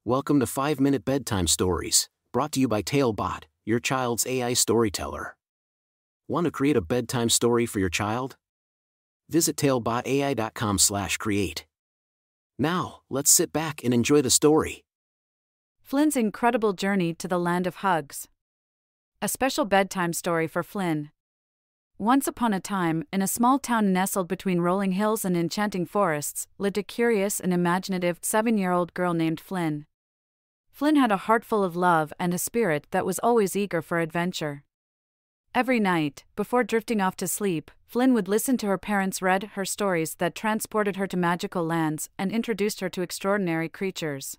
Welcome to 5-Minute Bedtime Stories, brought to you by TaleBot, your child's AI storyteller. Want to create a bedtime story for your child? Visit talebotai.com/create. Now, let's sit back and enjoy the story. Flynn's incredible journey to the land of hugs. A special bedtime story for Flynn. Once upon a time, in a small town nestled between rolling hills and enchanting forests, lived a curious and imaginative 7-year-old girl named Flynn. Flynn had a heart full of love and a spirit that was always eager for adventure. Every night, before drifting off to sleep, Flynn would listen to her parents read her stories that transported her to magical lands and introduced her to extraordinary creatures.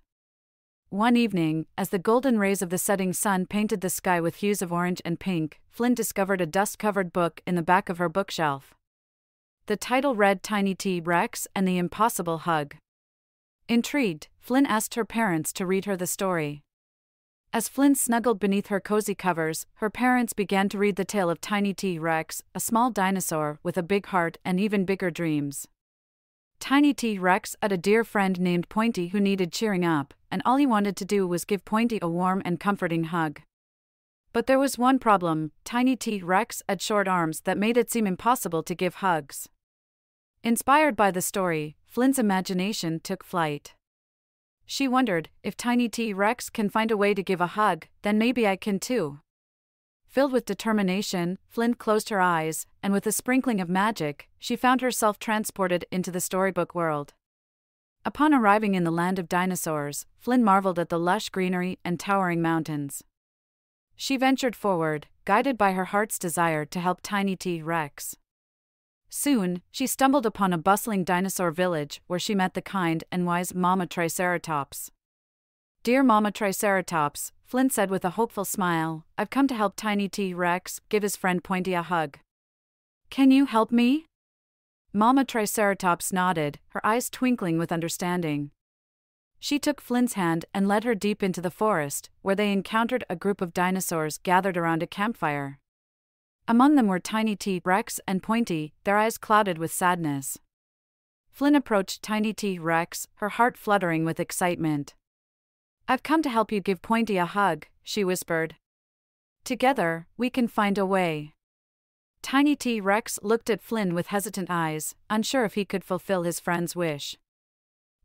One evening, as the golden rays of the setting sun painted the sky with hues of orange and pink, Flynn discovered a dust-covered book in the back of her bookshelf. The title read Tiny T. Rex and the Impossible Hug. Intrigued, Flynn asked her parents to read her the story. As Flynn snuggled beneath her cozy covers, her parents began to read the tale of Tiny T. Rex, a small dinosaur with a big heart and even bigger dreams. Tiny T. Rex had a dear friend named Pointy who needed cheering up, and all he wanted to do was give Pointy a warm and comforting hug. But there was one problem: Tiny T. Rex had short arms that made it seem impossible to give hugs. Inspired by the story, Flynn's imagination took flight. She wondered, if Tiny T. Rex can find a way to give a hug, then maybe I can too. Filled with determination, Flynn closed her eyes, and with a sprinkling of magic, she found herself transported into the storybook world. Upon arriving in the land of dinosaurs, Flynn marveled at the lush greenery and towering mountains. She ventured forward, guided by her heart's desire to help Tiny T. Rex. Soon, she stumbled upon a bustling dinosaur village where she met the kind and wise Mama Triceratops. "Dear Mama Triceratops," Flynn said with a hopeful smile, "I've come to help Tiny T. Rex give his friend Pointy a hug. Can you help me?" Mama Triceratops nodded, her eyes twinkling with understanding. She took Flynn's hand and led her deep into the forest, where they encountered a group of dinosaurs gathered around a campfire. Among them were Tiny T. Rex and Pointy, their eyes clouded with sadness. Flynn approached Tiny T. Rex, her heart fluttering with excitement. "I've come to help you give Pointy a hug," she whispered. "Together, we can find a way." Tiny T. Rex looked at Flynn with hesitant eyes, unsure if he could fulfill his friend's wish.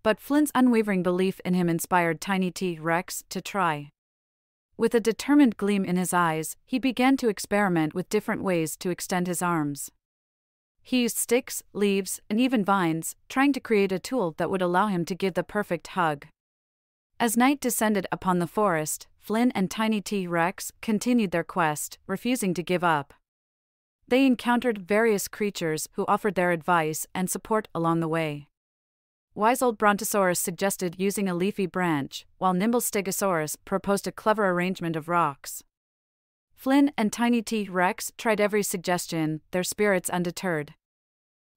But Flynn's unwavering belief in him inspired Tiny T. Rex to try. With a determined gleam in his eyes, he began to experiment with different ways to extend his arms. He used sticks, leaves, and even vines, trying to create a tool that would allow him to give the perfect hug. As night descended upon the forest, Flynn and Tiny T. Rex continued their quest, refusing to give up. They encountered various creatures who offered their advice and support along the way. Wise old Brontosaurus suggested using a leafy branch, while nimble Stegosaurus proposed a clever arrangement of rocks. Flynn and Tiny T. Rex tried every suggestion, their spirits undeterred.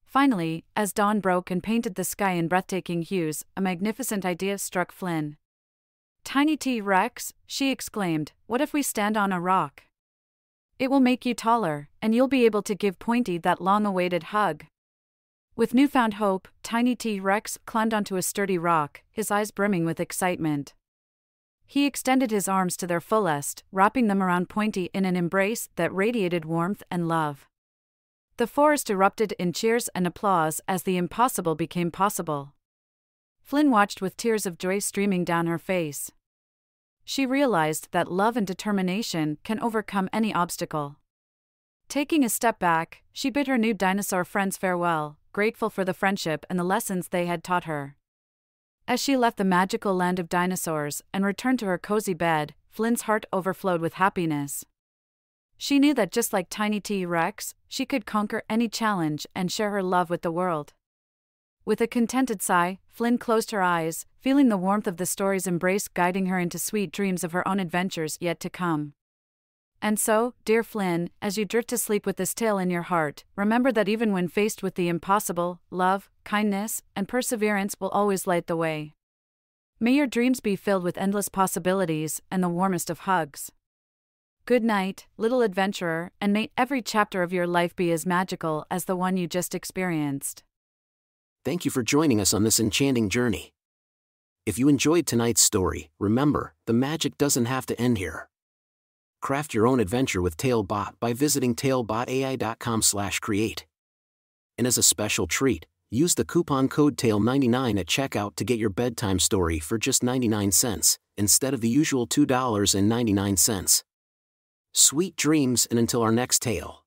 Finally, as dawn broke and painted the sky in breathtaking hues, a magnificent idea struck Flynn. "Tiny T. Rex," she exclaimed, "what if we stand on a rock? It will make you taller, and you'll be able to give Pointy that long-awaited hug." With newfound hope, Tiny T. Rex climbed onto a sturdy rock, his eyes brimming with excitement. He extended his arms to their fullest, wrapping them around Pointy in an embrace that radiated warmth and love. The forest erupted in cheers and applause as the impossible became possible. Flynn watched with tears of joy streaming down her face. She realized that love and determination can overcome any obstacle. Taking a step back, she bid her new dinosaur friends farewell, grateful for the friendship and the lessons they had taught her. As she left the magical land of dinosaurs and returned to her cozy bed, Flynn's heart overflowed with happiness. She knew that just like Tiny T. Rex, she could conquer any challenge and share her love with the world. With a contented sigh, Flynn closed her eyes, feeling the warmth of the story's embrace guiding her into sweet dreams of her own adventures yet to come. And so, dear Flynn, as you drift to sleep with this tale in your heart, remember that even when faced with the impossible, love, kindness, and perseverance will always light the way. May your dreams be filled with endless possibilities and the warmest of hugs. Good night, little adventurer, and may every chapter of your life be as magical as the one you just experienced. Thank you for joining us on this enchanting journey. If you enjoyed tonight's story, remember, the magic doesn't have to end here. Craft your own adventure with TaleBot by visiting talebotai.com/create. And as a special treat, use the coupon code TALE99 at checkout to get your bedtime story for just 99 cents, instead of the usual $2.99. Sweet dreams, and until our next tale.